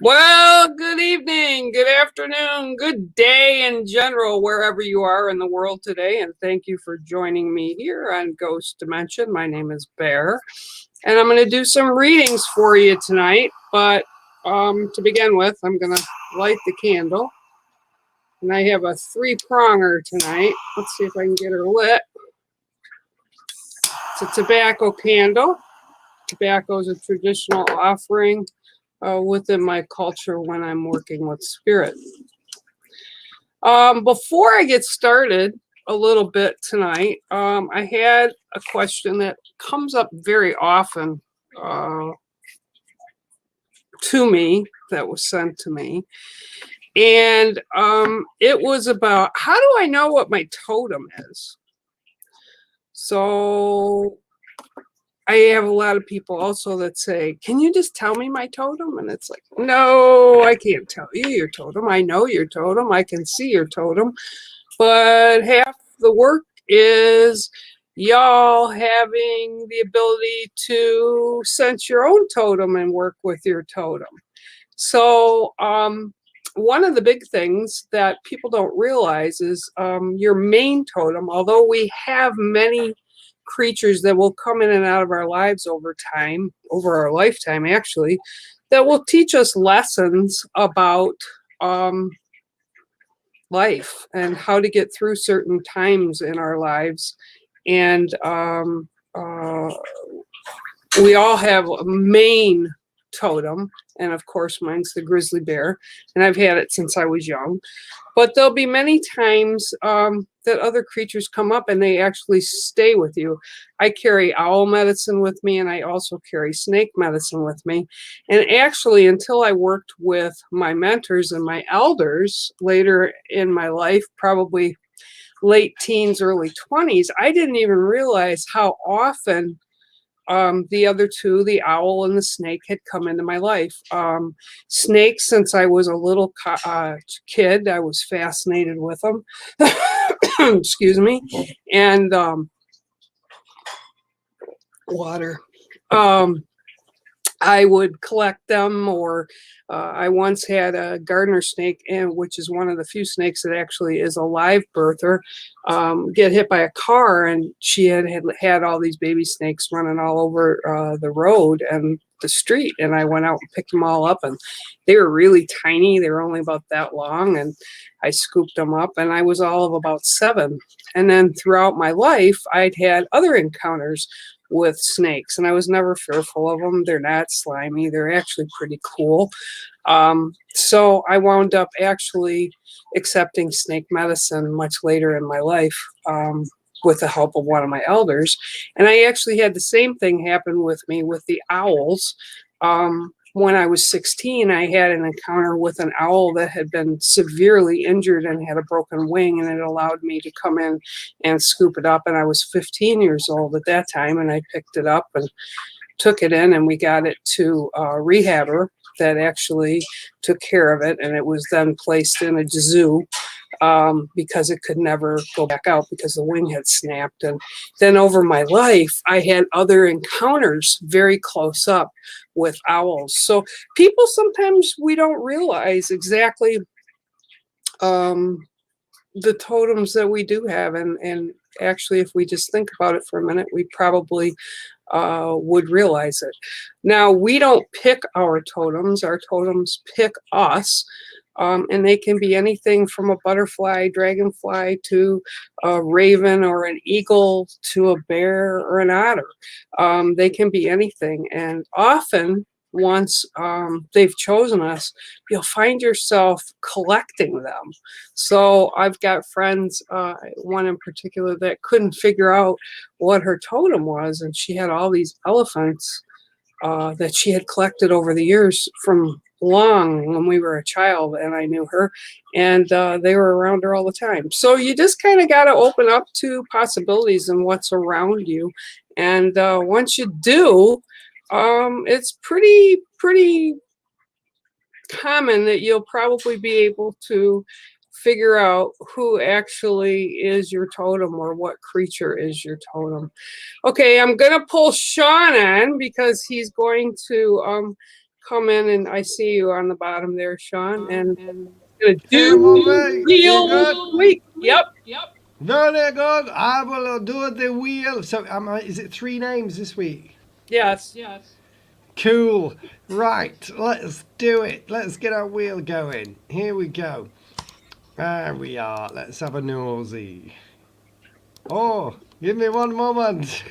Well, good evening, good afternoon, good day in general, wherever you are in the world today. And thank you for joining me here on Ghost Dimension. My name is Bear, and I'm going to do some readings for you tonight. But to begin with, I'm going to light the candle. And I have a 3-pronger tonight. Let's see if I can get her lit. It's a tobacco candle. Tobacco is a traditional offering within my culture when I'm working with spirit. Before I get started a little bit tonight, I had a question that comes up very often to me, that was sent to me. And it was about, how do I know what my totem is? So I have a lot of people also that say, can you just tell me my totem? And it's like, no, I can't tell you your totem. I know your totem. I can see your totem. But half the work is y'all having the ability to sense your own totem and work with your totem. So one of the big things that people don't realize is your main totem, although we have many creatures that will come in and out of our lives over time, over our lifetime actually, that will teach us lessons about life and how to get through certain times in our lives. And we all have a main totem, and of course mine's the grizzly bear, and I've had it since I was young. But there'll be many times that other creatures come up and they actually stay with you. I carry owl medicine with me, and I also carry snake medicine with me. And actually, until I worked with my mentors and my elders later in my life, probably late teens, early 20s, I didn't even realize how often the other two, the owl and the snake, had come into my life. Snakes, since I was a little kid, I was fascinated with them. Excuse me. And water. I would collect them, or I once had a gardener snake, which is one of the few snakes that actually is a live birther, get hit by a car, and she had all these baby snakes running all over the road and the street, and I went out and picked them all up, and they were really tiny. They were only about that long, and I scooped them up, and I was all of about 7. And then throughout my life, I'd had other encounters with snakes, and I was never fearful of them. They're not slimy. They're actually pretty cool. So I wound up actually accepting snake medicine much later in my life, with the help of one of my elders. And I actually had the same thing happen with me with the owls. When I was 16, I had an encounter with an owl that had been severely injured and had a broken wing, and it allowed me to come in and scoop it up. And I was 15 years old at that time, and I picked it up and took it in, and we got it to a rehabber that actually took care of it, and it was then placed in a zoo because it could never go back out because the wing had snapped. And then over my life, I had other encounters very close up with owls. So people, sometimes we don't realize exactly the totems that we do have. And actually, if we just think about it for a minute, we probably would realize it. Now, we don't pick our totems pick us. And they can be anything from a butterfly, dragonfly, to a raven or an eagle, to a bear or an otter. They can be anything. And often, once they've chosen us, you'll find yourself collecting them. So I've got friends, one in particular, that couldn't figure out what her totem was, and she had all these elephants that she had collected over the years from long when we were a child, and I knew her, and they were around her all the time. So you just kind of got to open up to possibilities and what's around you. And once you do, it's pretty common that you'll probably be able to figure out who actually is your totem or what creature is your totem. Okay, I'm gonna pull Sean on because he's going to come in, and I see you on the bottom there, Sean, and gonna Hey, do mommy, you wheel good? week. Yep. Very good. I will do the wheel. So, is it 3 names this week? Yes. Cool. Right, let's do it. Let's get our wheel going. Here we go. There we are. Let's have a nosy. Oh, give me one moment.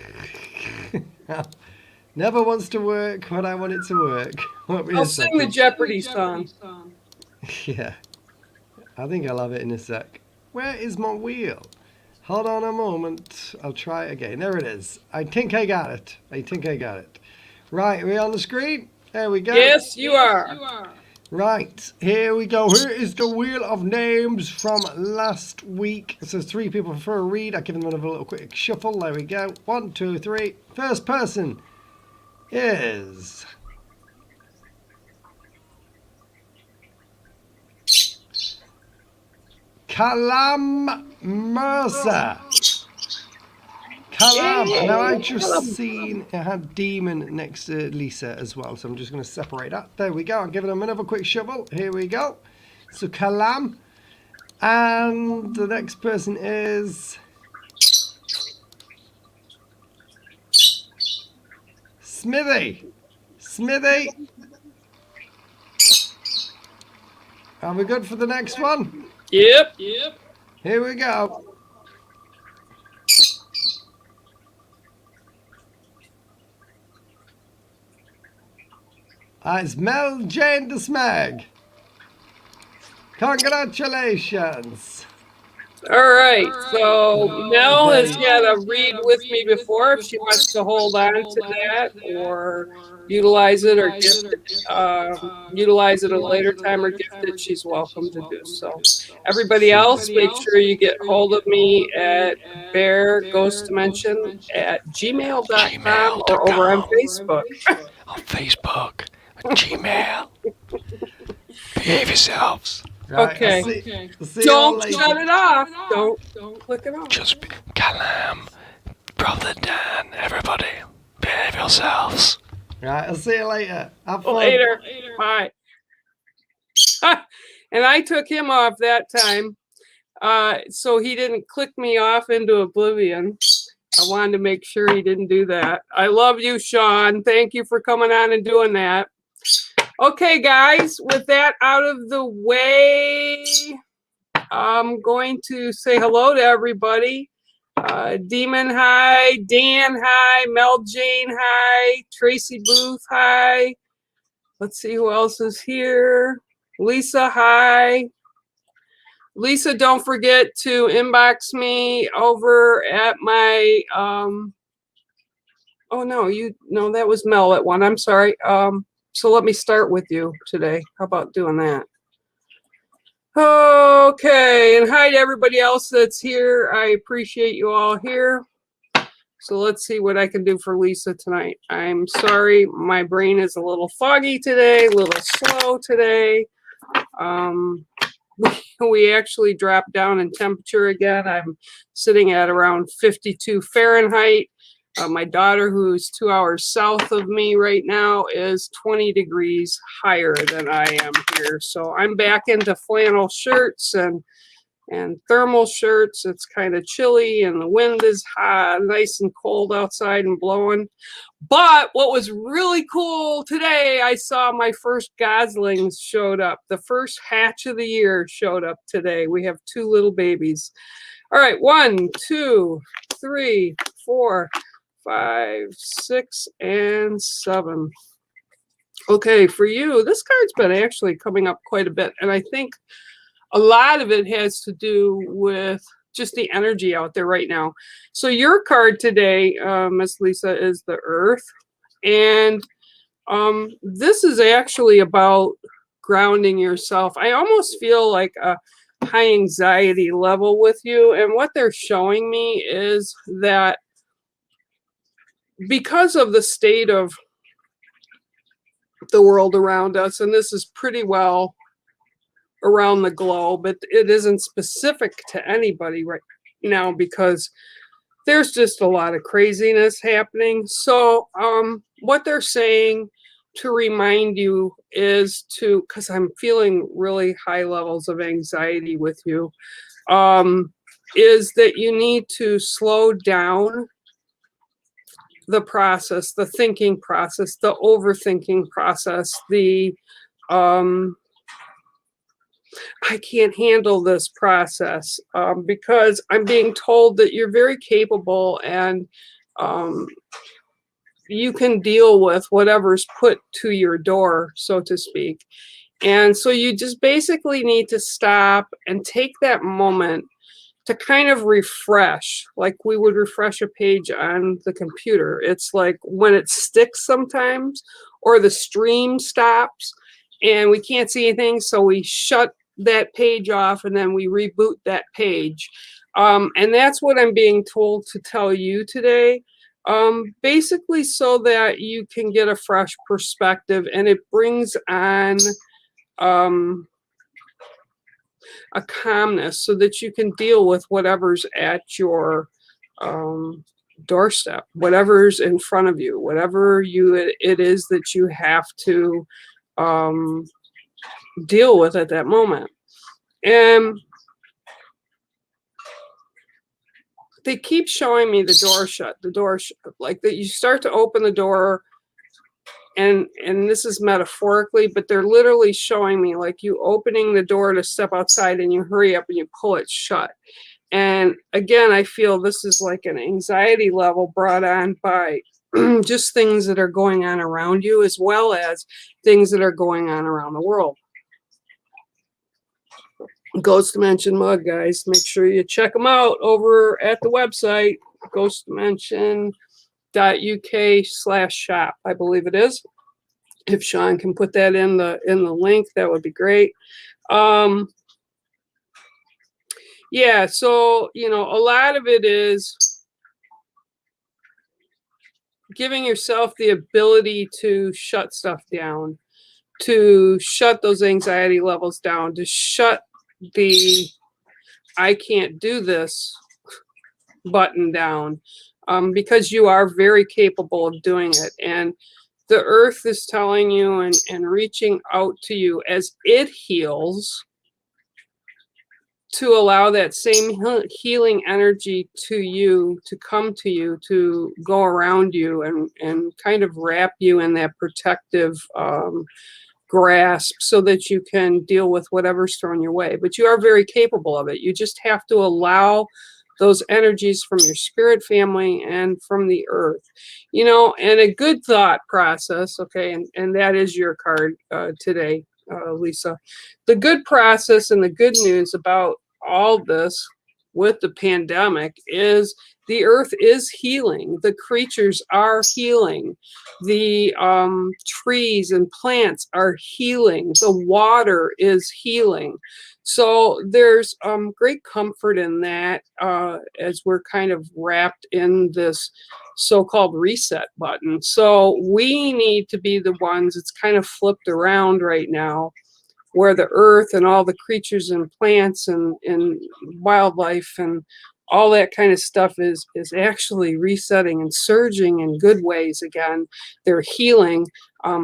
Never wants to work when I want it to work. Won't be I'll a sing the second. Jeopardy song. Yeah, I think I'll have it in a sec. Where is my wheel? Hold on a moment. I'll try it again. There it is. I think I got it. Right, are we on the screen? There we go. Yes, you are. Right, here we go. Here is the wheel of names from last week. It says 3 people for a read. I'll give them another little quick shuffle. There we go. 1, 2, 3. First person is Callum Mercer. Callum. Now I just seen it had Demon next to Lisa as well, so I'm just going to separate that. There we go. I'm giving them another quick shuffle. Here we go. So Callum, and the next person is Smithy. Are we good for the next one? Yep. Here we go. It's Mel Jane the Smeg. Congratulations. All right. So Mel has had a read with me before. If she wants to hold on to that or utilize it or gift it, utilize it at a later time or gift it, she's welcome to do so. Everybody else, make sure you get hold of me at bearghostdimension@gmail.com or over on Facebook. Gmail. Behave yourselves. Right, Okay. I'll see you all Don't later. shut it off. Don't click it off. Just Callum, Brother Dan, everybody, behave yourselves. Right, I'll see you later. Have fun. Later. Bye. And I took him off that time, so he didn't click me off into oblivion. I wanted to make sure he didn't do that. I love you, Sean. Thank you for coming on and doing that. Okay, guys, with that out of the way, I'm going to say hello to everybody. Demon, hi. Dan, hi. Mel Jane, hi. Tracy Booth, hi. Let's see who else is here. Lisa, hi. Lisa, don't forget to inbox me over at my, oh no, that was Mel at one. I'm sorry. So let me start with you today. How about doing that? Okay, and hi to everybody else that's here. I appreciate you all here. So let's see what I can do for Lisa tonight. I'm sorry, my brain is a little foggy today, a little slow today. We actually dropped down in temperature again. I'm sitting at around 52 Fahrenheit. My daughter, who's 2 hours south of me right now, is 20 degrees higher than I am here. So I'm back into flannel shirts and thermal shirts. It's kind of chilly and the wind is hot, nice and cold outside and blowing. But what was really cool today, I saw my first goslings showed up. The first hatch of the year showed up today. We have 2 little babies. All right, 1, 2, 3, 4, 5, 6, and 7. Okay, for you, this card's been actually coming up quite a bit, and I think a lot of it has to do with just the energy out there right now. So your card today, Miss Lisa, is the Earth, and this is actually about grounding yourself. I almost feel like a high anxiety level with you, and what they're showing me is that because of the state of the world around us, and this is pretty well around the globe, but it isn't specific to anybody right now because there's just a lot of craziness happening. So what they're saying to remind you is to, because I'm feeling really high levels of anxiety with you, is that you need to slow down the process, the thinking process, the overthinking process, the I can't handle this process, because I'm being told that you're very capable and you can deal with whatever's put to your door, so to speak. And so you just basically need to stop and take that moment to kind of refresh, like we would refresh a page on the computer. It's like when it sticks sometimes, or the stream stops and we can't see anything, so we shut that page off and then we reboot that page. And that's what I'm being told to tell you today. Basically so that you can get a fresh perspective, and it brings on a calmness so that you can deal with whatever's at your doorstep, whatever's in front of you, whatever it is that you have to deal with at that moment. And they keep showing me the door shut, like that you start to open the door, and this is metaphorically, but they're literally showing me like you opening the door to step outside and you hurry up and you pull it shut. And again, I feel this is like an anxiety level brought on by just things that are going on around you, as well as things that are going on around the world. Ghost Dimension mug, guys. Make sure you check them out over at the website, ghostdimension.uk/shop, I believe it is. If Sean can put that in the link, that would be great. Yeah, so a lot of it is giving yourself the ability to shut stuff down, to shut those anxiety levels down, to shut the I can't do this button down, because you are very capable of doing it. And the earth is telling you and reaching out to you as it heals, to allow that same healing energy to you, to come to you, to go around you and kind of wrap you in that protective grasp so that you can deal with whatever's thrown your way. But you are very capable of it. You just have to allow those energies from your spirit family and from the earth, and a good thought process. Okay. And that is your card today, Lisa. The good process and the good news about all this with the pandemic is the earth is healing. The creatures are healing. The trees and plants are healing. The water is healing. So there's great comfort in that as we're kind of wrapped in this so-called reset button. So we need to be the ones, it's kind of flipped around right now, where the earth and all the creatures and plants and wildlife and all that kind of stuff is actually resetting and surging in good ways again. They're healing.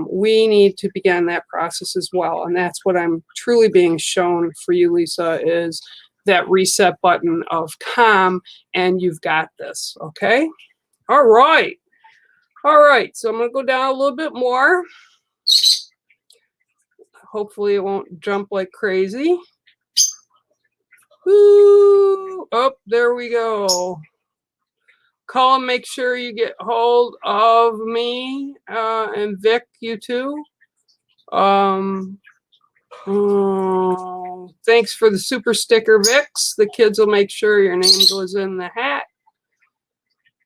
We need to begin that process as well. And that's what I'm truly being shown for you, Lisa, is that reset button of calm, and you've got this, okay? All right. All right, so I'm going to go down a little bit more. Hopefully it won't jump like crazy. Ooh, oh, there we go. Call and make sure you get hold of me and Vic, you too. Thanks for the super sticker, Vix. The kids will make sure your name goes in the hat.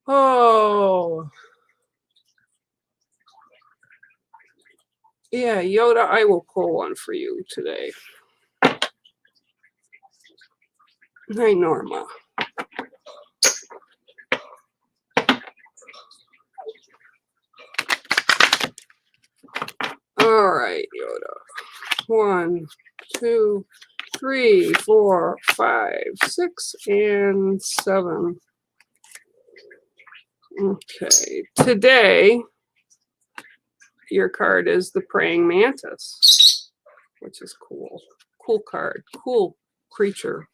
Oh. Yeah, Yoda, I will pull one for you today. Hi, Norma. All right, Yoda. 1, 2, 3, 4, 5, 6, and 7. Okay, today your card is the Praying Mantis, which is cool. Cool card, cool creature.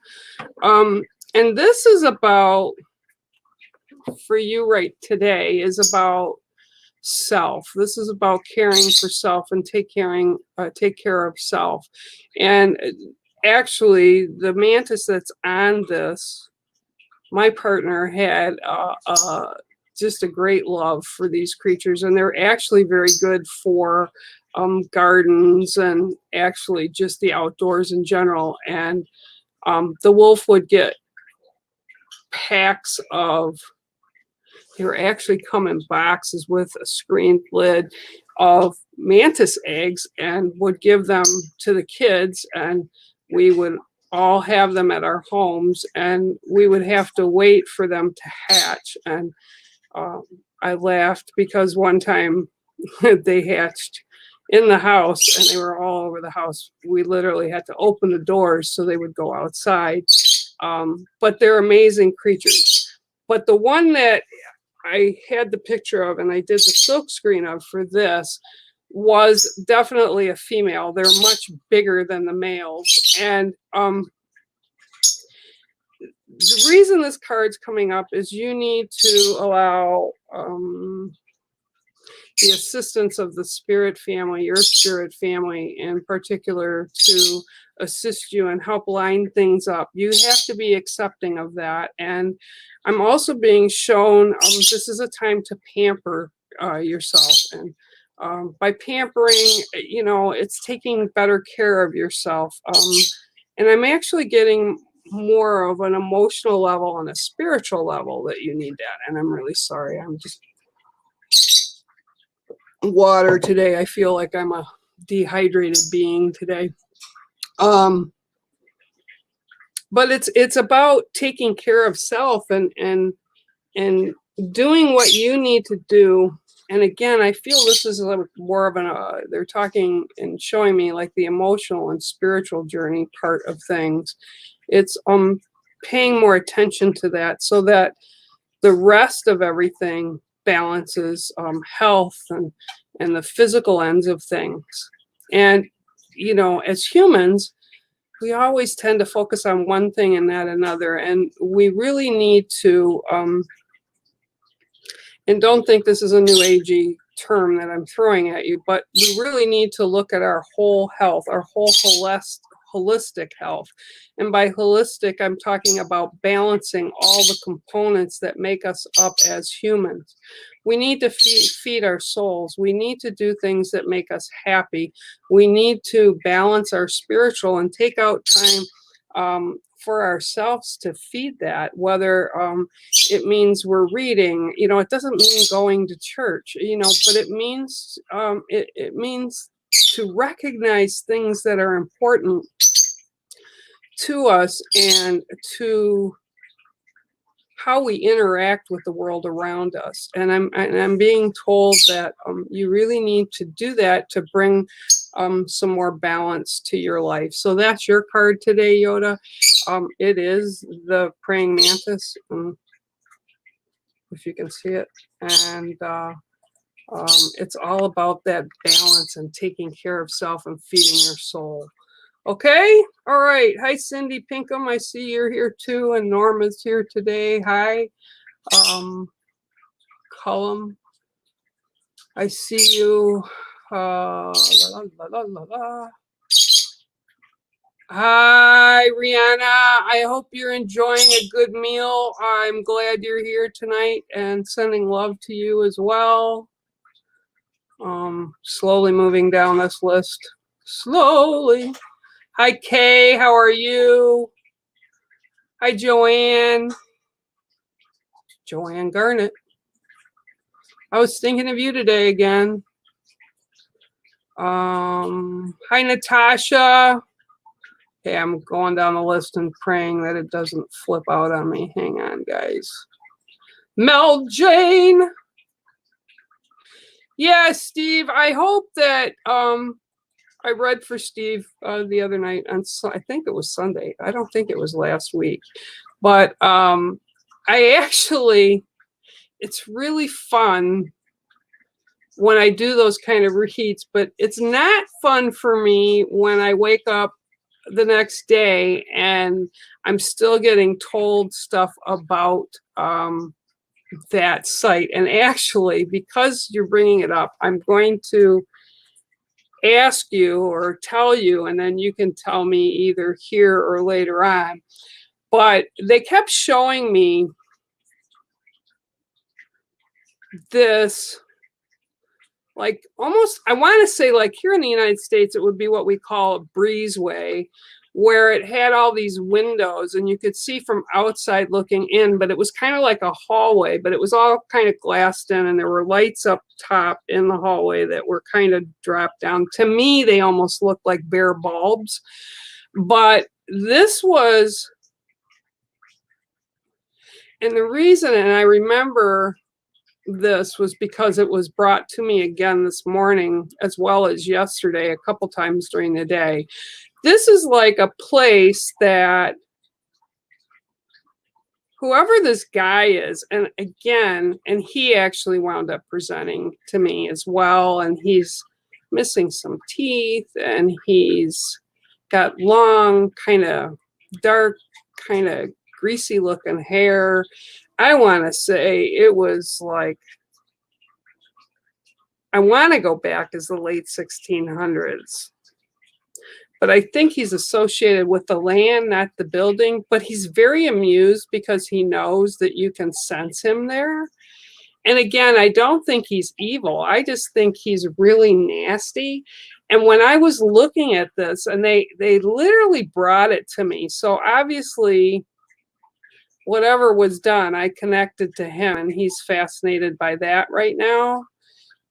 And this is about, for you right today, is about self. This is about caring for self and take care of self. And actually, the mantis that's on this, my partner had just a great love for these creatures, and they're actually very good for gardens and actually just the outdoors in general. And the wolf would get packs of, they were actually come in boxes with a screened lid of mantis eggs, and would give them to the kids, and we would all have them at our homes, and we would have to wait for them to hatch. And I laughed because one time they hatched in the house and they were all over the house. We literally had to open the doors so they would go outside. But they're amazing creatures. But the one that I had the picture of and I did the silk screen of for this was definitely a female. They're much bigger than the males. And the reason this card's coming up is you need to allow the assistance of the spirit family, your spirit family in particular, to assist you and help line things up. You have to be accepting of that. And I'm also being shown this is a time to pamper yourself. And by pampering, you know, it's taking better care of yourself. And I'm actually getting more of an emotional level and a spiritual level that you need that. And I'm really sorry. I'm just water today. I feel like I'm a dehydrated being today. But it's about taking care of self and doing what you need to do. And again, I feel this is a more of an they're talking and showing me like the emotional and spiritual journey part of things. It's paying more attention to that so that the rest of everything balances health and the physical ends of things. And you know, as humans, we always tend to focus on one thing and not another, and we really need to and don't think this is a new agey term that I'm throwing at you, but we really need to look at our whole health, our whole holistic health. And by holistic, I'm talking about balancing all the components that make us up as humans. We need to feed our souls. We need to do things that make us happy. We need to balance our spiritual and take out time for ourselves to feed that, whether it means we're reading. You know, it doesn't mean going to church, you know, but it means it means to recognize things that are important to us and to how we interact with the world around us. And I'm being told that you really need to do that to bring some more balance to your life. So that's your card today, Yoda. It is the Praying Mantis, if you can see it. And it's all about that balance and taking care of self and feeding your soul. Okay, all right. Hi, Cindy Pinkham. I see you're here too, and Norma's here today. Hi, Cullum. I see you. La, la, la, la, la, la. Hi, Rihanna. I hope you're enjoying a good meal. I'm glad you're here tonight and sending love to you as well. Slowly moving down this list. Slowly. Hi, Kay. How are you? Hi, Joanne. Joanne Garnett. I was thinking of you today again. Hi, Natasha. Okay, I'm going down the list and praying that it doesn't flip out on me. Hang on, guys. Mel Jane. Yeah, Steve. I hope that I read for Steve the other night on, I think it was Sunday. I don't think it was last week. But I actually, it's really fun when I do those kind of reads, but it's not fun for me when I wake up the next day and I'm still getting told stuff about that site. And actually, because you're bringing it up, I'm going to ask you or tell you, and then you can tell me either here or later on. But they kept showing me this, like, almost, I want to say, like, here in the United States, it would be what we call a breezeway, where it had all these windows and you could see from outside looking in, but it was kind of like a hallway, but it was all kind of glassed in, and there were lights up top in the hallway that were kind of dropped down. To me, they almost looked like bare bulbs, but this was, and the reason, and I remember this was because it was brought to me again this morning as well as yesterday a couple times during the day. This is like a place that whoever this guy is, and again, and he actually wound up presenting to me as well, and he's missing some teeth, and he's got long, kind of dark, kind of greasy looking hair. I want to say it was like, I want to go back as the late 1600s. But I think he's associated with the land, not the building. But he's very amused because he knows that you can sense him there. And again, I don't think he's evil. I just think he's really nasty. And when I was looking at this, and they literally brought it to me. So obviously, whatever was done, I connected to him, and he's fascinated by that right now.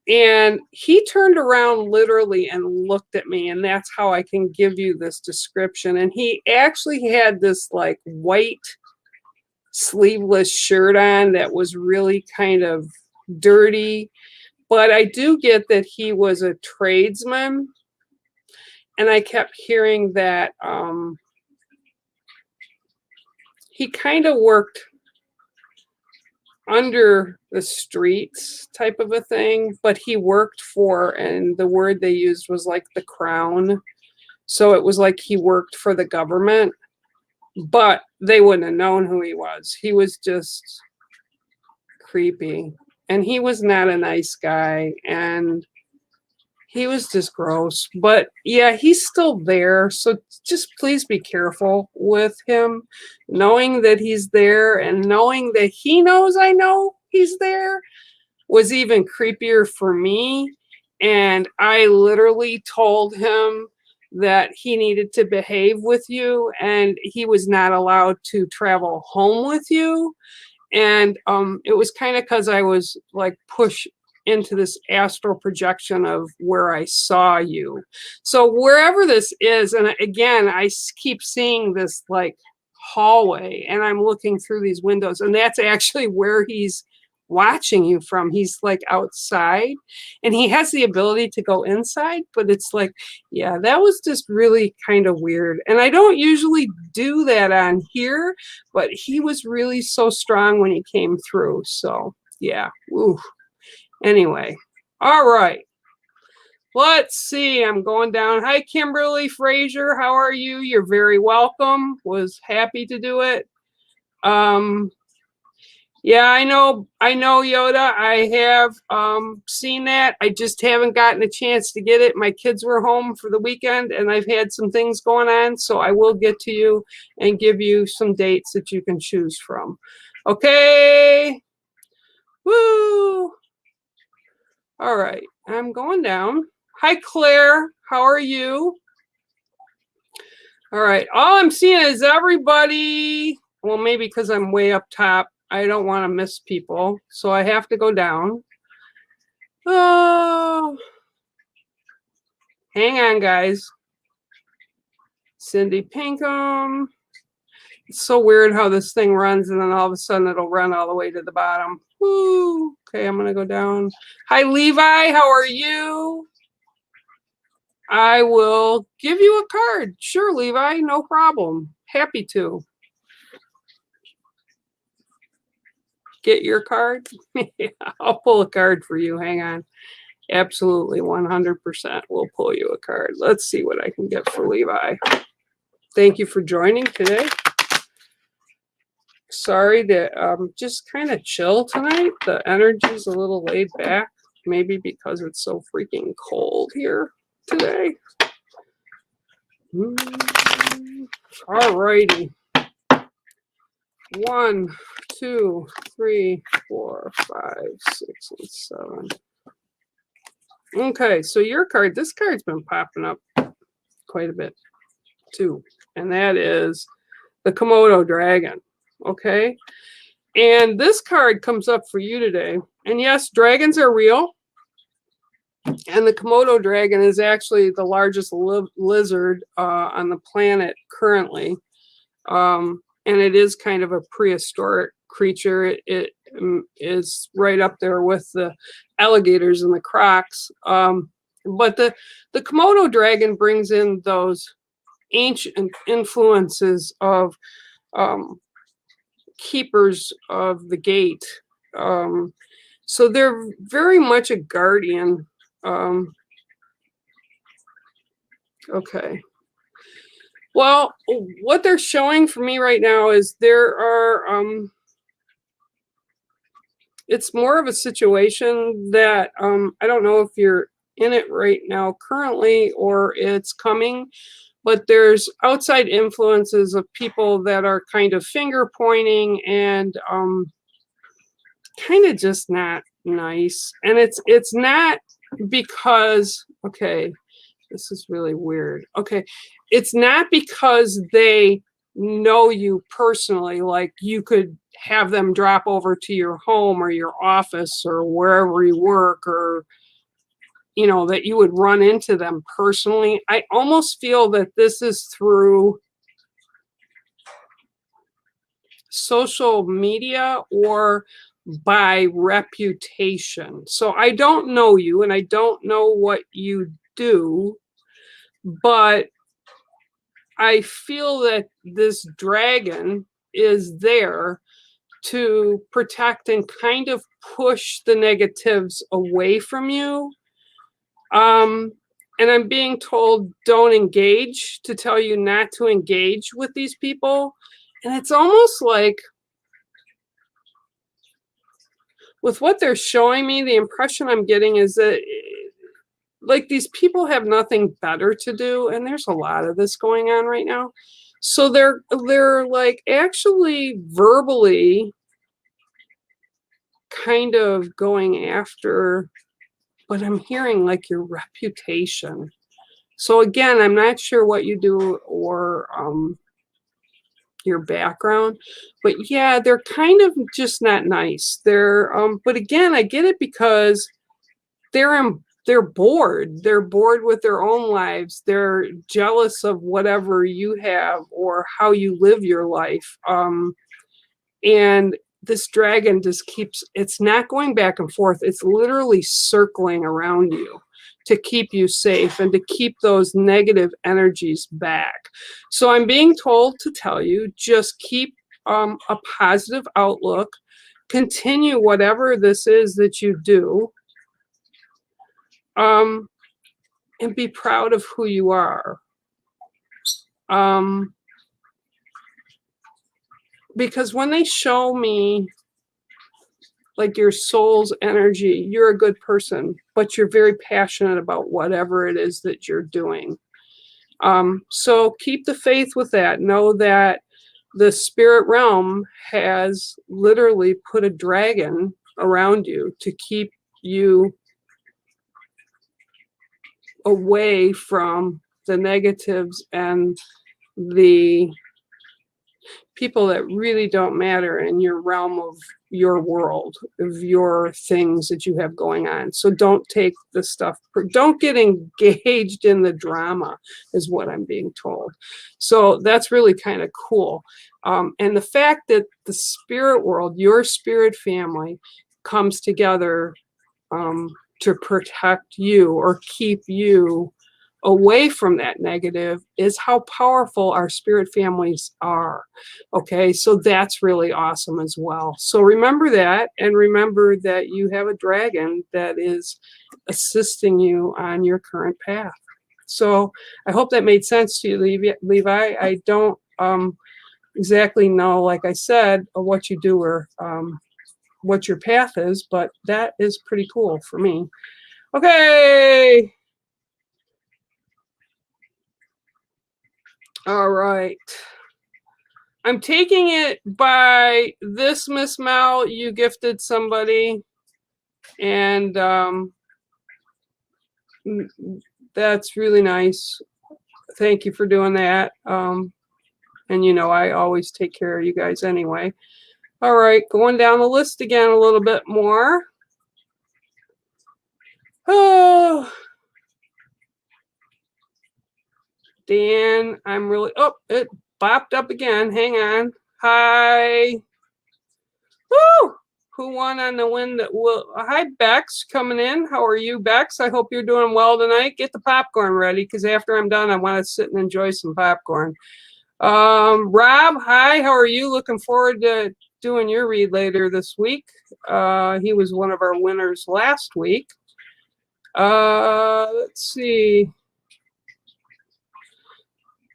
And he turned around literally and looked at me, and that's how I can give you this description. And he actually had this like white sleeveless shirt on that was really kind of dirty. But I do get that he was a tradesman. And I kept hearing that he kind of worked under the streets type of a thing, but he worked for, and the word they used was like the crown. So it was like he worked for the government, but they wouldn't have known who he was. He was just creepy, and he was not a nice guy, and he was just gross. But yeah, he's still there. So just please be careful with him, knowing that he's there and knowing that he knows I know he's there was even creepier for me. And I literally told him that he needed to behave with you, and he was not allowed to travel home with you. And it was kind of because I was like pushed into this astral projection of where I saw you. So wherever this is, and again, I keep seeing this like hallway, and I'm looking through these windows, and that's actually where he's watching you from. He's like outside, and he has the ability to go inside, but it's like, yeah, that was just really kind of weird. And I don't usually do that on here, but he was really so strong when he came through. So yeah, ooh. Anyway, all right. Let's see. I'm going down. Hi, Kimberly Frazier. How are you? You're very welcome. Was happy to do it. Yeah, I know, Yoda. I have seen that. I just haven't gotten a chance to get it. My kids were home for the weekend, and I've had some things going on, so I will get to you and give you some dates that you can choose from. Okay. Woo. All right, I'm going down. Hi, Claire. How are you? All right, all I'm seeing is everybody. Well, maybe because I'm way up top, I don't want to miss people, so I have to go down. Oh, hang on, guys. Cindy Pinkham. It's so weird how this thing runs, and then all of a sudden it'll run all the way to the bottom. Woo. Okay, I'm going to go down. Hi, Levi. How are you? I will give you a card. Sure, Levi. No problem. Happy to. Get your card? Yeah, I'll pull a card for you. Hang on. Absolutely, 100% will pull you a card. Let's see what I can get for Levi. Thank you for joining today. Sorry that I'm just kind of chill tonight. The energy's a little laid back, maybe because it's so freaking cold here today. All righty. 1, 2, 3, 4, 5, 6, and 7. Okay, so your card, this card's been popping up quite a bit too, and that is the Komodo Dragon. Okay, and this card comes up for you today. And yes, dragons are real, and the Komodo Dragon is actually the largest lizard on the planet currently, and it is kind of a prehistoric creature. It is right up there with the alligators and the crocs. But the Komodo Dragon brings in those ancient influences of keepers of the gate. So they're very much a guardian. Okay. Well, what they're showing for me right now is there are, it's more of a situation that I don't know if you're in it right now currently or it's coming, but there's outside influences of people that are kind of finger pointing and kind of just not nice. And it's not because, okay, this is really weird. Okay, it's not because they know you personally, like you could have them drop over to your home or your office or wherever you work, or you know, that you would run into them personally. I almost feel that this is through social media or by reputation. So I don't know you and I don't know what you do, but I feel that this dragon is there to protect and kind of push the negatives away from you. And I'm being told don't engage, to tell you not to engage with these people. And it's almost like, with what they're showing me, the impression I'm getting is that like these people have nothing better to do, and there's a lot of this going on right now. So they're like actually verbally kind of going after, but I'm hearing like your reputation. So again, I'm not sure what you do or your background, but yeah, they're kind of just not nice. They're but again, I get it because they're bored. They're bored with their own lives. They're jealous of whatever you have or how you live your life. And this dragon just keeps, it's not going back and forth. It's literally circling around you to keep you safe and to keep those negative energies back. So I'm being told to tell you, just keep a positive outlook, continue whatever this is that you do, and be proud of who you are. Because when they show me like your soul's energy, you're a good person, but you're very passionate about whatever it is that you're doing. So keep the faith with that. Know that the spirit realm has literally put a dragon around you to keep you away from the negatives and the people that really don't matter in your realm of your world, of your things that you have going on. So don't take the stuff, don't get engaged in the drama, is what I'm being told. So that's really kind of cool. And the fact that the spirit world, your spirit family, comes together to protect you or keep you away from that negative is how powerful our spirit families are. Okay, so that's really awesome as well. So remember that, and remember that you have a dragon that is assisting you on your current path. So I hope that made sense to you, Levi. I don't exactly know, like I said, what you do or what your path is, but that is pretty cool for me. Okay. All right. I'm taking it by this Miss Mal. You gifted somebody, and that's really nice. Thank you for doing that. And you know, I always take care of you guys anyway. All right, going down the list again a little bit more. Oh, Dan, I'm really, oh, it bopped up again. Hang on. Hi. Woo! Who won on the win that will? Hi, Bex, coming in. How are you, Bex? I hope you're doing well tonight. Get the popcorn ready, because after I'm done, I want to sit and enjoy some popcorn. Rob, hi. How are you? Looking forward to doing your read later this week. He was one of our winners last week. Let's see.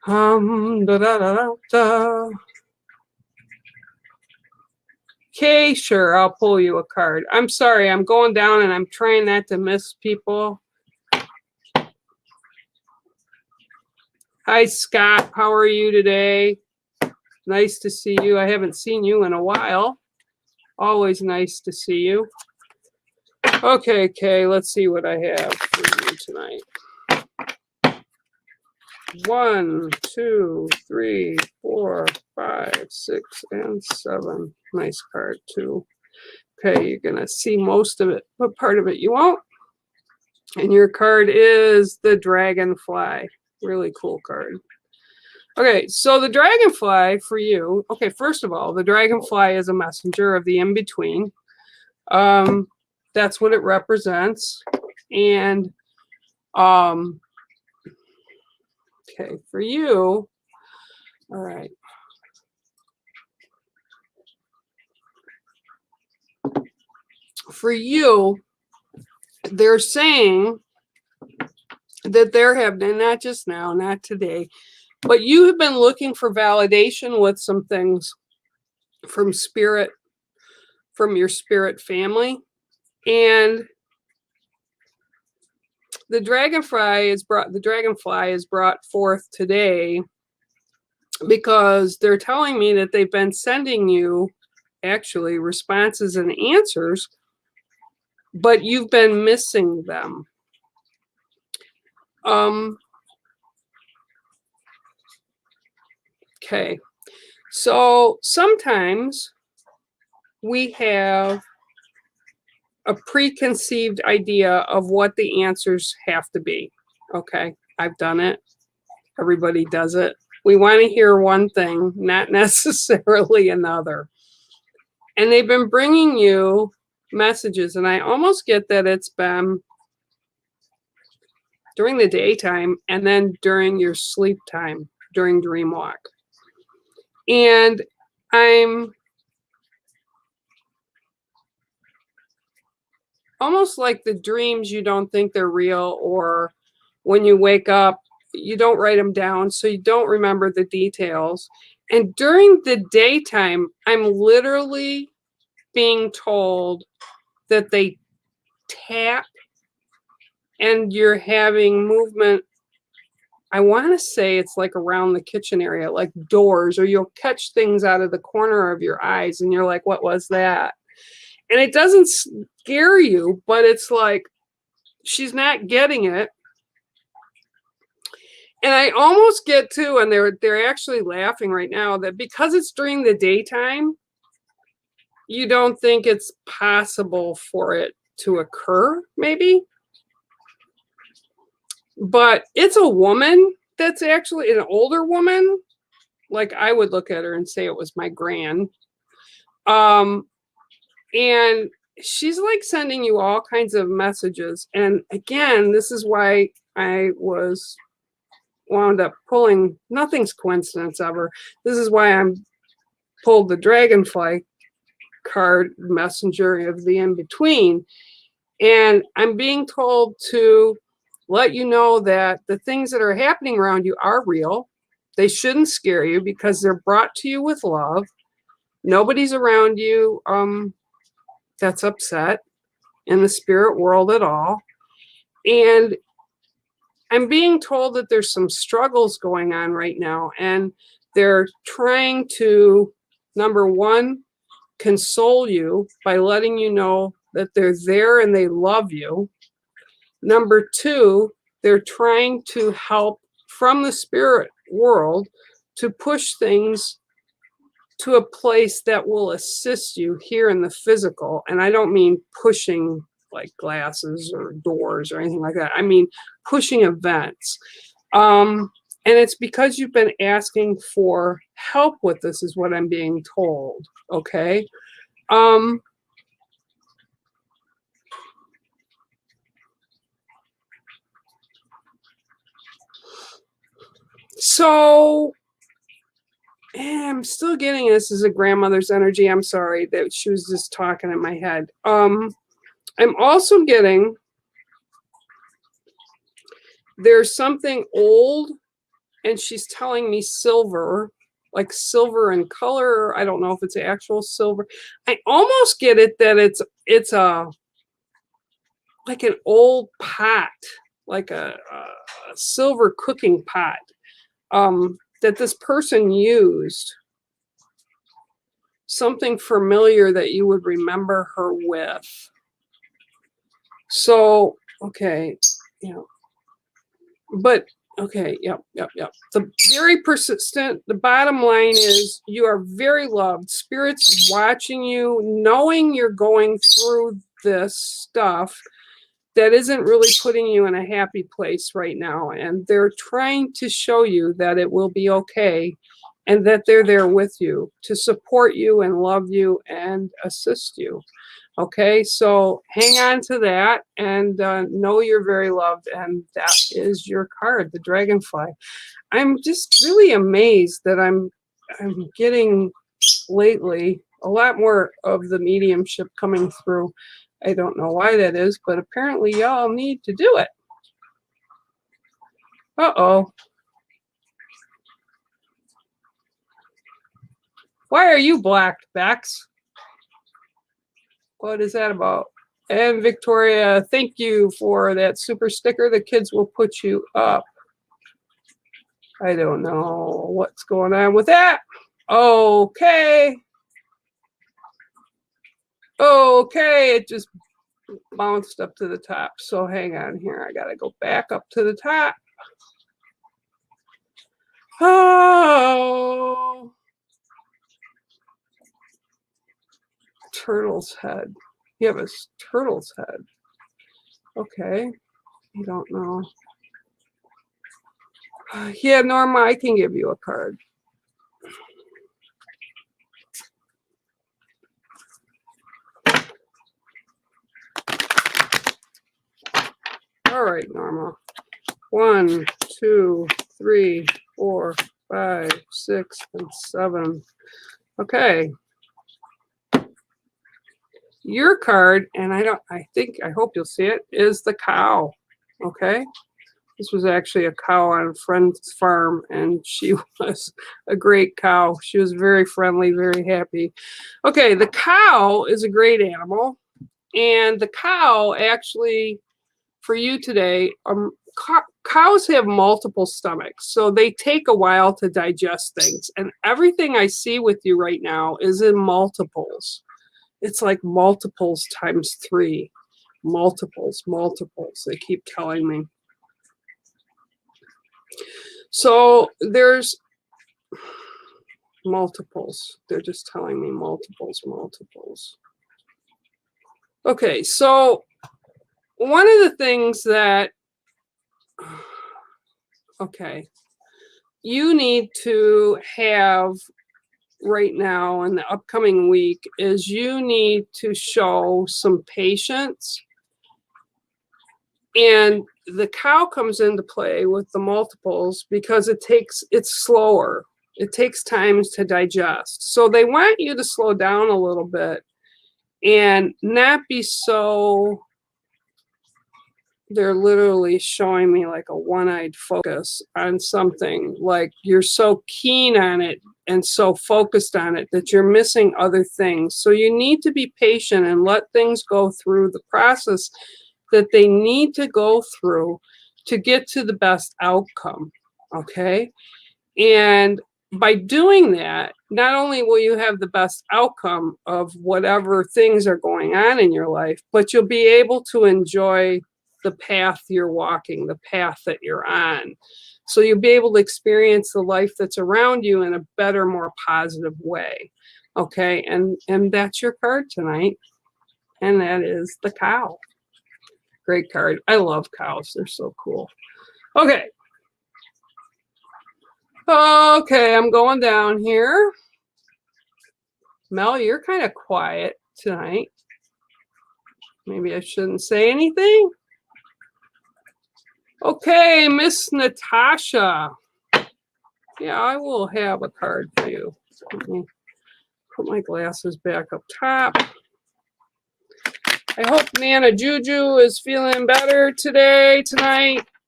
Okay, sure, I'll pull you a card. I'm sorry, I'm going down and I'm trying not to miss people. Hi, Scott. How are you today? Nice to see you. I haven't seen you in a while. Always nice to see you. Okay, Kay, let's see what I have for you tonight. 1, 2, 3, 4, 5, 6, and 7. Nice card, too. Okay, you're going to see most of it, but part of it you won't. And your card is the Dragonfly. Really cool card. Okay, so the Dragonfly for you. Okay, first of all, the Dragonfly is a messenger of the in-between. That's what it represents. And okay, for you, all right. For you, they're saying that there have been, not just now, not today, but you have been looking for validation with some things from spirit, from your spirit family. And the dragonfly is brought forth today because they're telling me that they've been sending you actually responses and answers, but you've been missing them. Okay, so sometimes we have a preconceived idea of what the answers have to be. Okay, I've done it. Everybody does it. We want to hear one thing, not necessarily another. And they've been bringing you messages, and I almost get that it's been during the daytime and then during your sleep time, during dream walk. And I'm almost like the dreams, you don't think they're real, or when you wake up, you don't write them down, so you don't remember the details. And during the daytime, I'm literally being told that they tap and you're having movement. I want to say it's like around the kitchen area, like doors, or you'll catch things out of the corner of your eyes and you're like, what was that? And it doesn't scare you, but it's like she's not getting it. And I almost get to, and they're actually laughing right now, that because it's during the daytime, you don't think it's possible for it to occur, maybe. But it's a woman that's actually an older woman. Like I would look at her and say it was my gran. And she's like sending you all kinds of messages. And again, this is why I was wound up pulling, nothing's coincidence ever. This is why I'm pulled the dragonfly card, messenger of the in-between. And I'm being told to let you know that the things that are happening around you are real. They shouldn't scare you because they're brought to you with love. Nobody's around you that's upset in the spirit world at all. And I'm being told that there's some struggles going on right now, and they're trying to, number one, console you by letting you know that they're there and they love you. Number two, they're trying to help from the spirit world to push things to a place that will assist you here in the physical. And I don't mean pushing like glasses or doors or anything like that. I mean pushing events. And it's because you've been asking for help with this, is what I'm being told. Okay. So I'm still getting this as a grandmother's energy. I'm sorry that she was just talking in my head. I'm also getting there's something old, and she's telling me silver, like silver in color. I don't know if it's actual silver. I almost get it that it's a like an old pot, like a silver cooking pot that this person used. Something familiar that you would remember her with. So, okay, yeah. But, okay, yep. The very persistent, the bottom line is you are very loved. Spirit's watching you, knowing you're going through this stuff that isn't really putting you in a happy place right now. And they're trying to show you that it will be okay and that they're there with you to support you and love you and assist you. Okay, so hang on to that and know you're very loved. And that is your card, the dragonfly. I'm just really amazed that I'm getting lately a lot more of the mediumship coming through. I don't know why that is, but apparently y'all need to do it. Uh-oh. Why are you black, Bex? What is that about? And Victoria, thank you for that super sticker. The kids will put you up. I don't know what's going on with that. Okay. Okay, it just bounced up to the top. So hang on here. I got to go back up to the top. Oh. Turtle's head. You have a turtle's head. Okay. I don't know. Yeah, Norma, I can give you a card. All right, Norma. 1, 2, 3, 4, 5, 6, and 7. Okay. Your card, and I hope you'll see it, is the cow. Okay. This was actually a cow on a friend's farm, and she was a great cow. She was very friendly, very happy. Okay, the cow is a great animal, and the cow actually, for you today, cows have multiple stomachs, so they take a while to digest things, and everything I see with you right now is in multiples. It's like multiples times 3. Multiples. They keep telling me. So there's multiples. They're just telling me multiples. Okay, so one of the things that, okay, you need to have right now in the upcoming week is you need to show some patience And the cow comes into play with the multiples because it's slower. It takes time to digest. So they want you to slow down a little bit and not be so, they're literally showing me like a one-eyed focus on something, like you're so keen on it and so focused on it that you're missing other things. So you need to be patient and let things go through the process that they need to go through to get to the best outcome, okay? And by doing that, not only will you have the best outcome of whatever things are going on in your life, but you'll be able to enjoy the path you're walking, the path that you're on. So you'll be able to experience the life that's around you in a better, more positive way, okay? And that's your card tonight, and that is the cow. Great card. I love cows. They're so cool. Okay. Okay, I'm going down here. Mel, you're kind of quiet tonight. Maybe I shouldn't say anything. Okay, Miss Natasha. Yeah, I will have a card for you. Let me put my glasses back up top. I hope Nana Juju is feeling better tonight.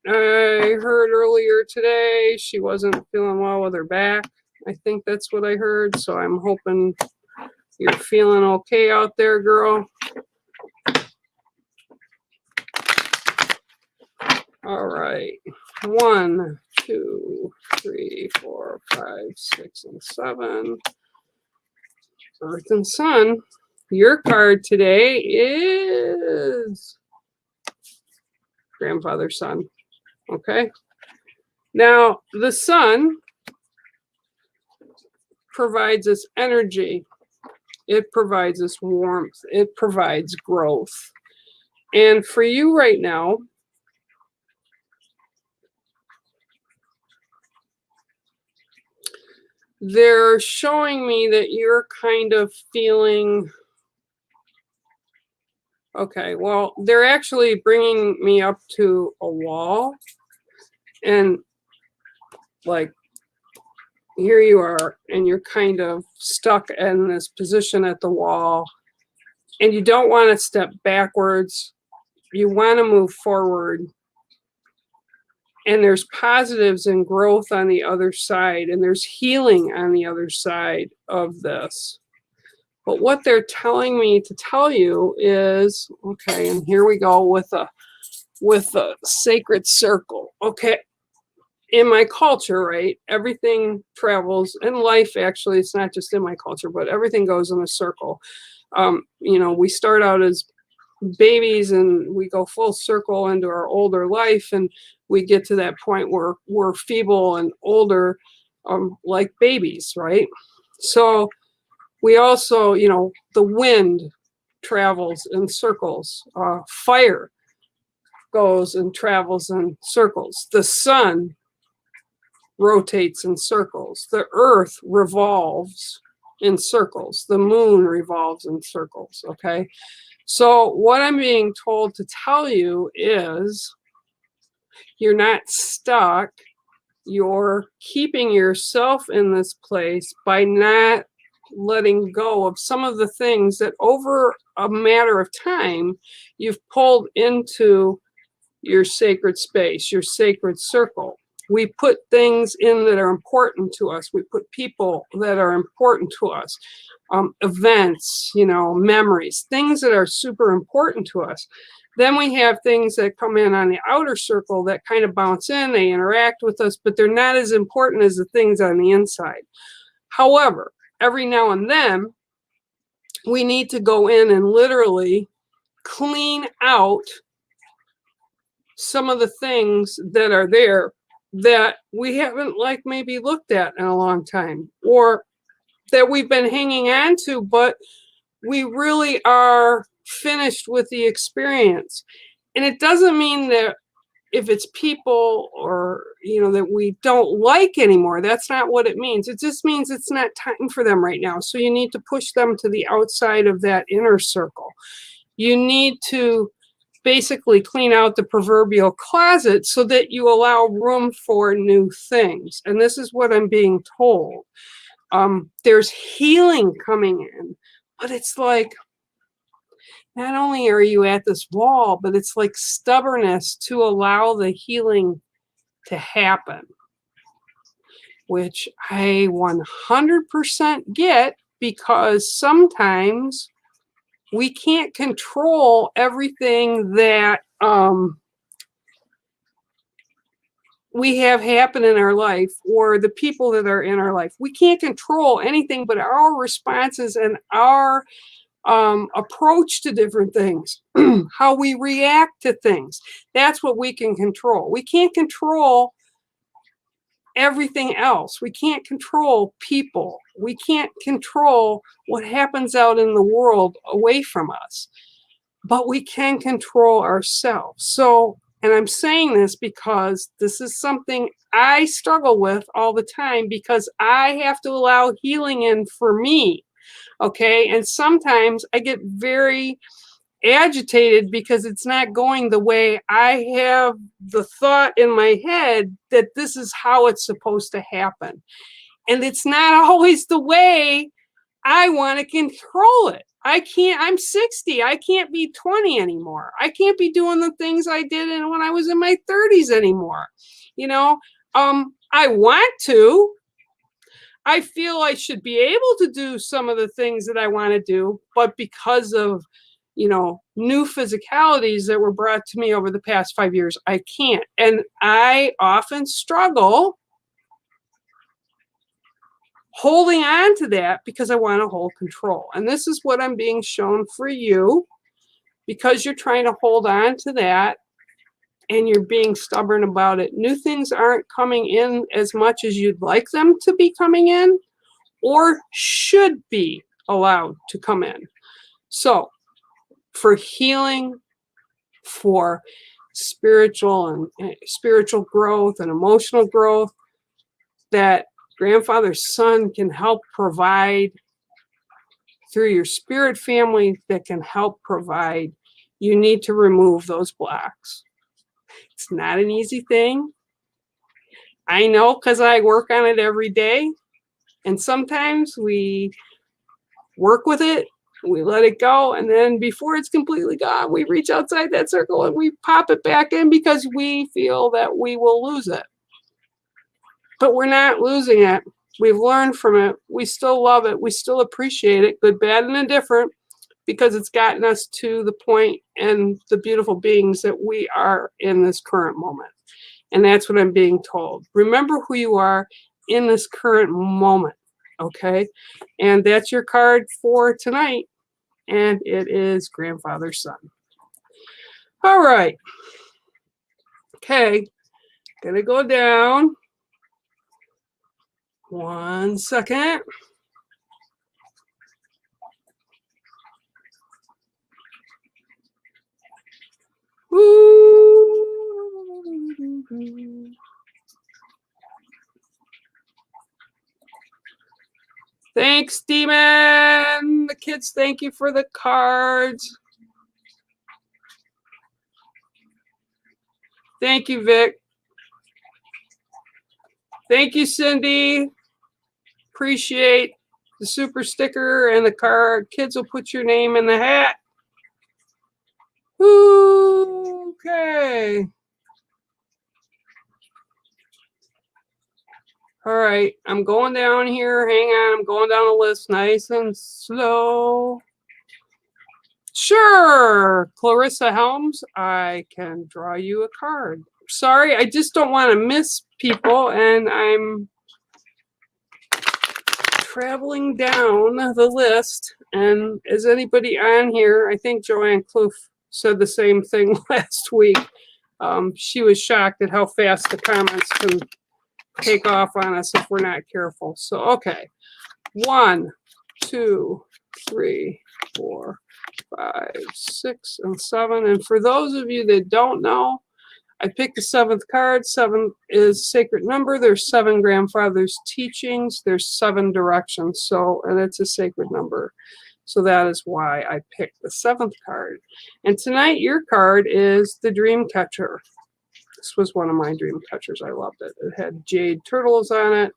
I heard earlier today she wasn't feeling well with her back. I think that's what I heard. So I'm hoping you're feeling okay out there, girl. All right. 1, 2, 3, 4, 5, 6, and 7. Earth and Sun. Your card today is Grandfather Sun. Okay. Now, the sun provides us energy. It provides us warmth. It provides growth. And for you right now, they're showing me that you're kind of feeling, okay, well, they're actually bringing me up to a wall. And like, here you are, and you're kind of stuck in this position at the wall. And you don't want to step backwards. You want to move forward. And there's positives and growth on the other side, and there's healing on the other side of this. But what they're telling me to tell you is, okay, and here we go with a sacred circle. Okay, in my culture, right, everything travels in life. Actually, it's not just in my culture, but everything goes in a circle. You know, we start out as babies and we go full circle into our older life, and we get to that point where we're feeble and older, like babies, right? So we also, you know, the wind travels in circles. Fire goes and travels in circles. The sun rotates in circles. The earth revolves in circles. The moon revolves in circles, okay? So what I'm being told to tell you is you're not stuck. You're keeping yourself in this place by not letting go of some of the things that over a matter of time you've pulled into your sacred space, your sacred circle. We put things in that are important to us. We put people that are important to us, events, you know, memories, things that are super important to us. Then we have things that come in on the outer circle that kind of bounce in, they interact with us, but they're not as important as the things on the inside. However, every now and then, we need to go in and literally clean out some of the things that are there that we haven't like maybe looked at in a long time, or that we've been hanging on to, but we really are finished with the experience. And it doesn't mean that if it's people or, you know, that we don't like anymore, that's not what it means. It just means it's not time for them right now. So you need to push them to the outside of that inner circle. You need to basically clean out the proverbial closet so that you allow room for new things. And this is what I'm being told. There's healing coming in, but it's like, not only are you at this wall, but it's like stubbornness to allow the healing to happen, which I 100% get, because sometimes we can't control everything that we have happen in our life, or the people that are in our life. We can't control anything but our responses and our approach to different things, how we react to things. That's what we can control. We can't control everything else. We can't control people. We can't control what happens out in the world away from us, but we can control ourselves. So, and I'm saying this because this is something I struggle with all the time, because I have to allow healing in for me. Okay. And sometimes I get very agitated because it's not going the way I have the thought in my head that this is how it's supposed to happen. And it's not always the way I want to control it. I can't, I'm 60. I can't be 20 anymore. I can't be doing the things I did when I was in my 30s anymore. You know, I want to. I feel I should be able to do some of the things that I want to do, but because of, you know, new physicalities that were brought to me over the past 5 years, I can't. And I often struggle holding on to that because I want to hold control. And this is what I'm being shown for you, because you're trying to hold on to that and you're being stubborn about it. New things aren't coming in as much as you'd like them to be coming in, or should be allowed to come in. So for healing, for spiritual growth and emotional growth, that grandfather's son can help provide through your spirit family, that can help provide, you need to remove those blocks. It's not an easy thing. I know, because I work on it every day. And sometimes we work with it, we let it go, and then before it's completely gone, we reach outside that circle and we pop it back in because we feel that we will lose it. But we're not losing it. We've learned from it. We still love it. We still appreciate it, good, bad, and indifferent, because it's gotten us to the point and the beautiful beings that we are in this current moment. And that's what I'm being told. Remember who you are in this current moment, okay? And that's your card for tonight. And it is grandfather's son. All right. Okay. Gonna go down. 1 second. Ooh. Thanks, Demon. The kids, thank you for the cards. Thank you, Vic. Thank you, Cindy. Appreciate the super sticker and the card. Kids will put your name in the hat. Okay. All right. I'm going down here. Hang on. I'm going down the list nice and slow. Sure. Clarissa Helms, I can draw you a card. Sorry, I just don't want to miss people, and I'm traveling down the list. And is anybody on here? I think Joanne Kloof said the same thing last week. She was shocked at how fast the comments can take off on us if we're not careful. So, okay. 1, 2, 3, 4, 5, 6, and 7. And for those of you that don't know, I picked the 7th card. 7 is sacred number. There's 7 grandfathers' teachings. There's 7 directions. So, and it's a sacred number. So that is why I picked the 7th card. And tonight your card is the Dream Catcher. This was one of my dream catchers. I loved it. It had jade turtles on it.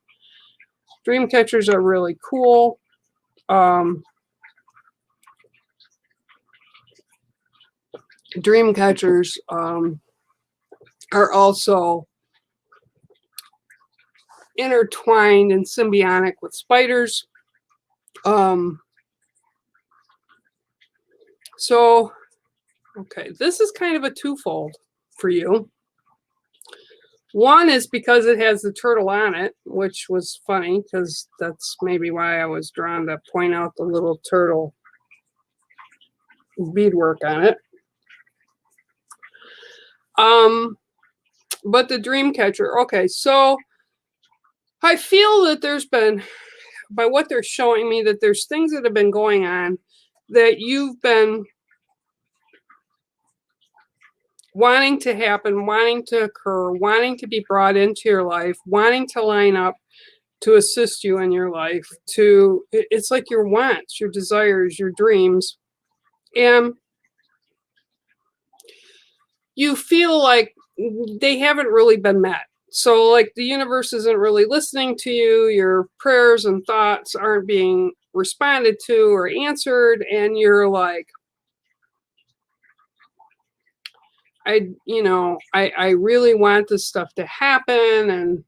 Dream catchers are really cool. Dream catchers are also intertwined and symbiotic with spiders. So, okay, this is kind of a twofold for you. One is because it has the turtle on it, which was funny because that's maybe why I was drawn to point out the little turtle beadwork on it. But the dream catcher, okay, so I feel that there's been, by what they're showing me, that there's things that have been going on that you've been wanting to happen, wanting to occur, wanting to be brought into your life, wanting to line up to assist you in your life. It's like your wants, your desires, your dreams. And you feel like they haven't really been met. So like the universe isn't really listening to you. Your prayers and thoughts aren't being responded to or answered. And you're like, I really want this stuff to happen. And,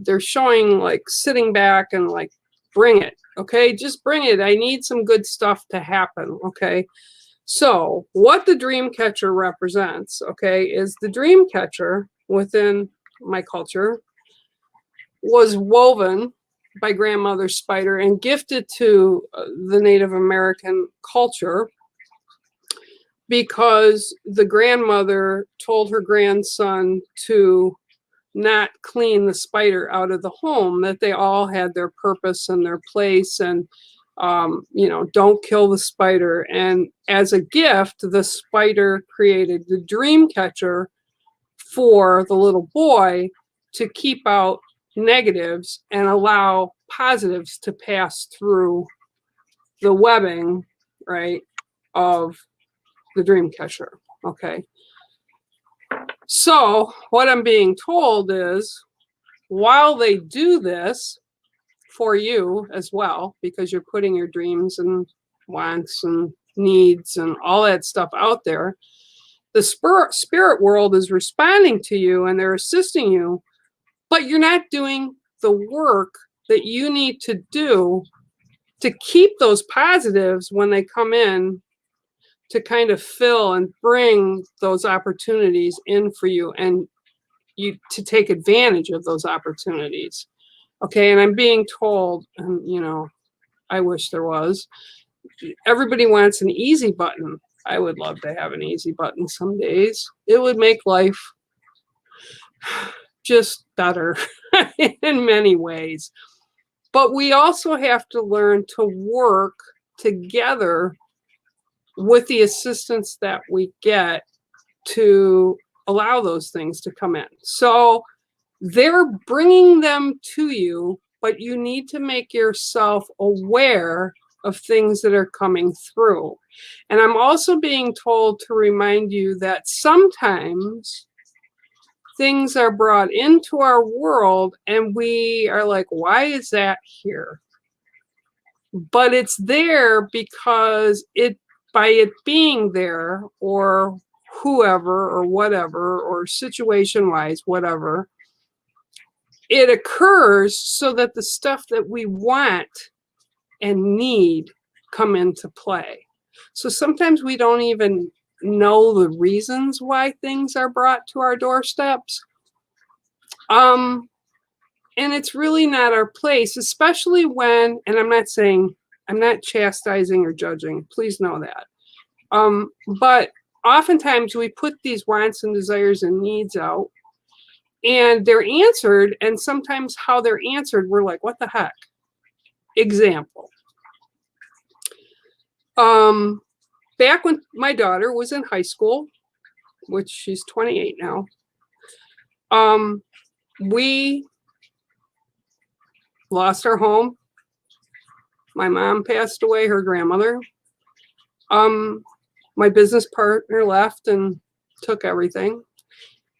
they're showing like sitting back and like, bring it. Okay. Just bring it. I need some good stuff to happen. Okay. So what the dream catcher represents, okay, is the dream catcher within my culture was woven by grandmother spider and gifted to the Native American culture because the grandmother told her grandson to not clean the spider out of the home, that they all had their purpose and their place, and don't kill the spider. And as a gift, the spider created the dream catcher for the little boy to keep out negatives and allow positives to pass through the webbing, right, of the dream catcher. Okay. So what I'm being told is, while they do this for you as well, because you're putting your dreams and wants and needs and all that stuff out there, the spirit world is responding to you and they're assisting you, but you're not doing the work that you need to do to keep those positives when they come in, to kind of fill and bring those opportunities in for you and you to take advantage of those opportunities. Okay, and I'm being told, I wish there was, everybody wants an easy button. I would love to have an easy button some days. It would make life just better in many ways. But we also have to learn to work together with the assistance that we get to allow those things to come in. So they're bringing them to you, but you need to make yourself aware of things that are coming through. And I'm also being told to remind you that sometimes things are brought into our world and we are like, why is that here? But it's there because by it being there, or whoever or whatever, or situation wise, whatever, it occurs so that the stuff that we want and need come into play. So sometimes we don't even know the reasons why things are brought to our doorsteps. And it's really not our place, especially when, and I'm not chastising or judging, please know that. But oftentimes we put these wants and desires and needs out and they're answered, and sometimes how they're answered, we're like, what the heck? Example. Back when my daughter was in high school, which she's 28 now, we lost our home. My mom passed away, her grandmother. My business partner left and took everything.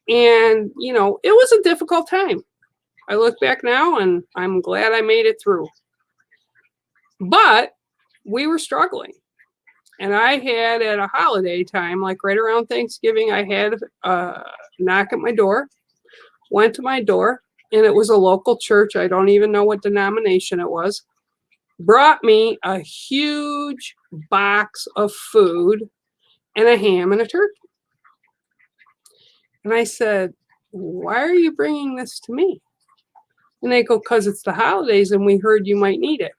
And, you know, it was a difficult time. I look back now and I'm glad I made it through. But we were struggling. And I had at a holiday time, like right around Thanksgiving, I had a knock at my door, went to my door, and it was a local church. I don't even know what denomination it was. Brought me a huge box of food and a ham and a turkey. And I said, why are you bringing this to me? And they go, because it's the holidays and we heard you might need it.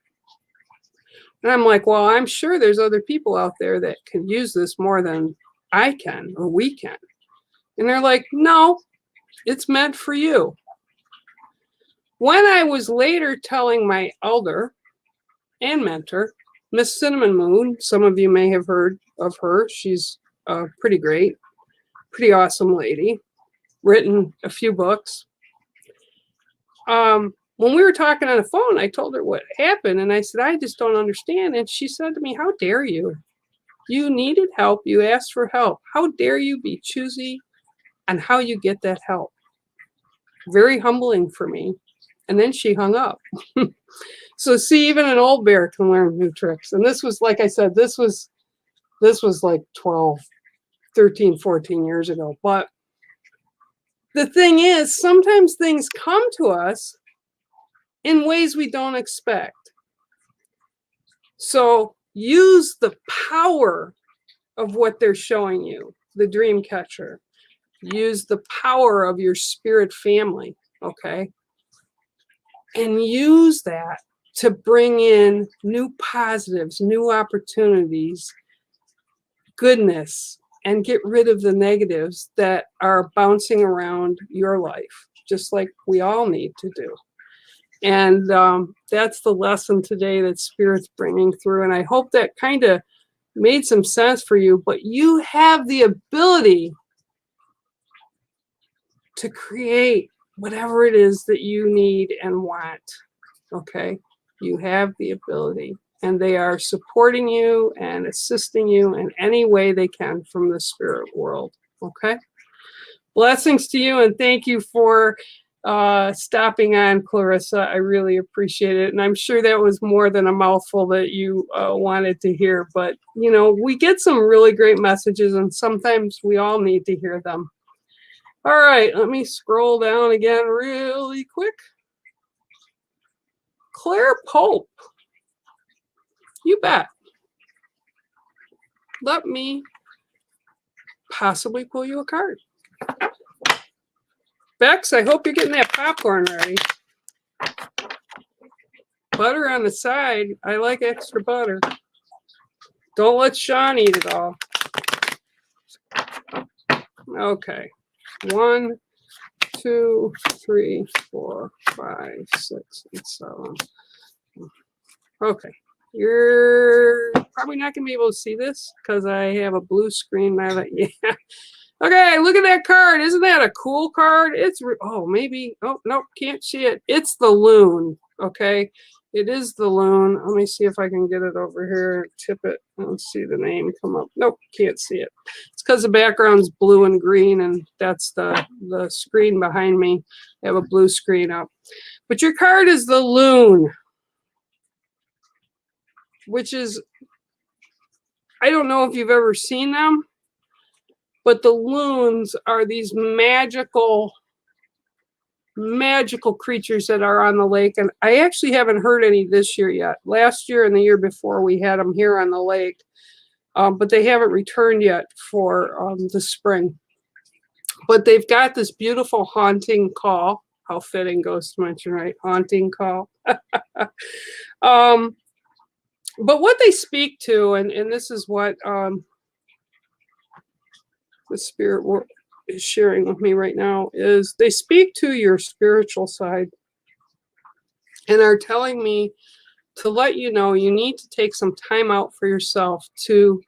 And I'm like, well, I'm sure there's other people out there that can use this more than I can or we can. And they're like, no, it's meant for you. When I was later telling my elder and mentor, Miss Cinnamon Moon, some of you may have heard of her. She's pretty great, pretty awesome lady, written a few books. When we were talking on the phone, I told her what happened, and I said, I just don't understand. And she said to me, how dare you? You needed help. You asked for help. How dare you be choosy on how you get that help? Very humbling for me. And then she hung up. So see, even an old bear can learn new tricks. And this was, like I said, this was like 12, 13, 14 years ago. But the thing is, sometimes things come to us in ways we don't expect. So use the power of what they're showing you, the dream catcher. Use the power of your spirit family, okay? And use that to bring in new positives, new opportunities, goodness, and get rid of the negatives that are bouncing around your life, just like we all need to do. And that's the lesson today that Spirit's bringing through. And I hope that kind of made some sense for you. But you have the ability to create whatever it is that you need and want. Okay? You have the ability. And they are supporting you and assisting you in any way they can from the spirit world. Okay? Blessings to you, and thank you for stopping on, Clarissa. I really appreciate it. And I'm sure that was more than a mouthful that you wanted to hear. But, you know, we get some really great messages, and sometimes we all need to hear them. All right, let me scroll down again really quick. Claire Pope. You bet. Let me possibly pull you a card. Bex, I hope you're getting that popcorn ready. Butter on the side. I like extra butter. Don't let Sean eat it all. Okay. 1, 2, 3, 4, 5, 6, and 7. Okay. You're probably not going to be able to see this because I have a blue screen now. Yeah. Okay, look at that card. Isn't that a cool card? Oh, maybe. Oh, nope, can't see it. It's the loon. Okay, it is the loon. Let me see if I can get it over here. Tip it and see the name come up. Nope, can't see it. It's because the background's blue and green, and that's the screen behind me. I have a blue screen up. But your card is the loon, which is, I don't know if you've ever seen them, but the loons are these magical creatures that are on the lake. And I actually haven't heard any this year yet. Last year and the year before, we had them here on the lake, but they haven't returned yet for the spring. But they've got this beautiful haunting call. How fitting, Ghost mentioned, right? Haunting call. But what they speak to, and this is what the spirit world is sharing with me right now, is they speak to your spiritual side and are telling me to let you know you need to take some time out for yourself to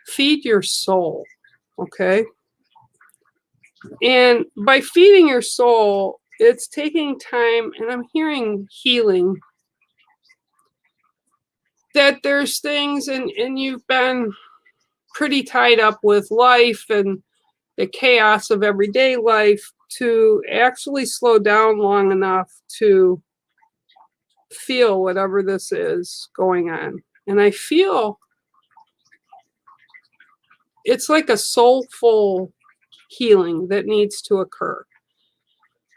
feed your soul, okay? And by feeding your soul, it's taking time, and I'm hearing healing. that there's things and you've been pretty tied up with life and the chaos of everyday life to actually slow down long enough to feel whatever this is going on. And I feel it's like a soulful healing that needs to occur.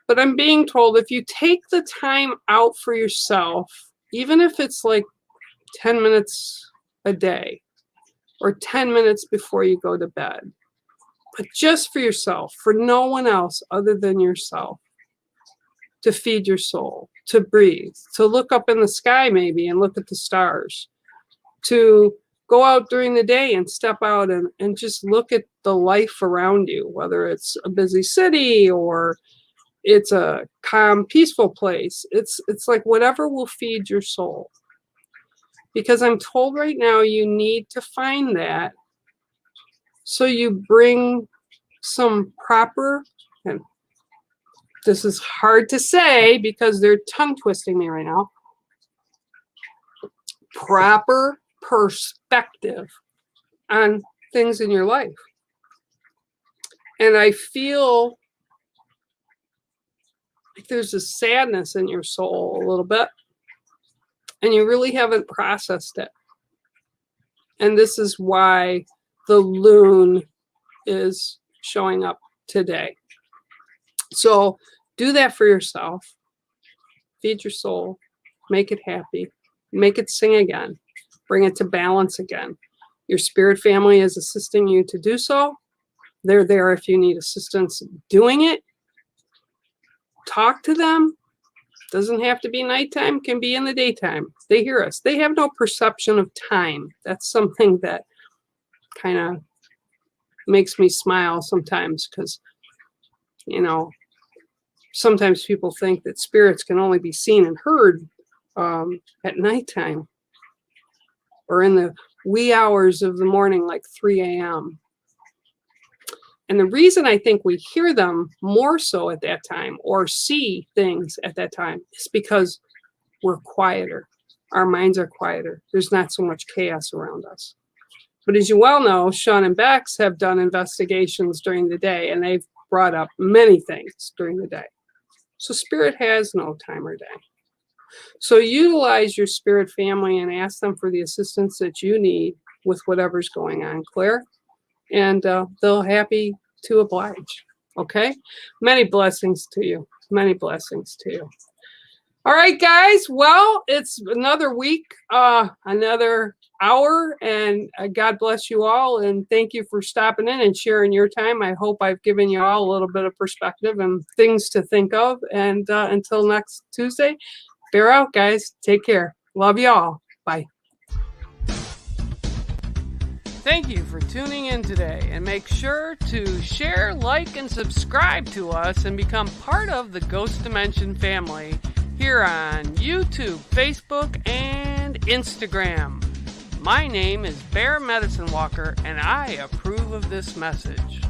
But I'm being told if you take the time out for yourself, even if it's like 10 minutes a day or 10 minutes before you go to bed, but just for yourself, for no one else other than yourself, to feed your soul, to breathe, to look up in the sky maybe and look at the stars, to go out during the day and step out and just look at the life around you, whether it's a busy city or it's a calm, peaceful place. It's like whatever will feed your soul. Because I'm told right now you need to find that. So you bring some proper, and this is hard to say because they're tongue twisting me right now, proper perspective on things in your life. And I feel like there's a sadness in your soul a little bit, and you really haven't processed it. And this is why the loon is showing up today. So do that for yourself. Feed your soul. Make it happy. Make it sing again. Bring it to balance again. Your spirit family is assisting you to do so. They're there if you need assistance doing it. Talk to them. Doesn't have to be nighttime, can be in the daytime. They hear us. They have no perception of time. That's something that kind of makes me smile sometimes because, you know, sometimes people think that spirits can only be seen and heard at nighttime or in the wee hours of the morning, like 3 a.m. And the reason I think we hear them more so at that time or see things at that time is because we're quieter. Our minds are quieter. There's not so much chaos around us. But as you well know, Sean and Bex have done investigations during the day, and they've brought up many things during the day. So spirit has no time or day. So utilize your spirit family and ask them for the assistance that you need with whatever's going on, Claire. And they'll happy to oblige. Okay? Many blessings to you. Many blessings to you. All right, guys. Well, it's another week, another hour, and God bless you all. And thank you for stopping in and sharing your time. I hope I've given you all a little bit of perspective and things to think of. And until next Tuesday, bear out, guys. Take care. Love you all. Bye. Thank you for tuning in today, and make sure to share, like, and subscribe to us and become part of the Ghost Dimension family here on YouTube, Facebook, and Instagram. My name is Bear Medicine Walker, and I approve of this message.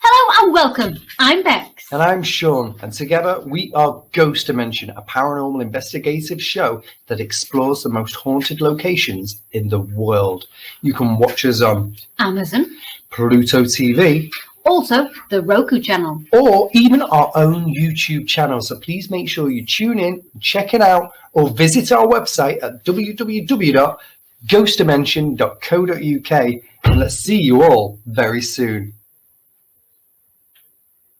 Hello and welcome. I'm Bex. And I'm Sean, and together we are Ghost Dimension, a paranormal investigative show that explores the most haunted locations in the world. You can watch us on Amazon, Pluto TV, also the Roku channel, or even our own YouTube channel. So please make sure you tune in, check it out, or visit our website at www.ghostdimension.co.uk, and let's see you all very soon.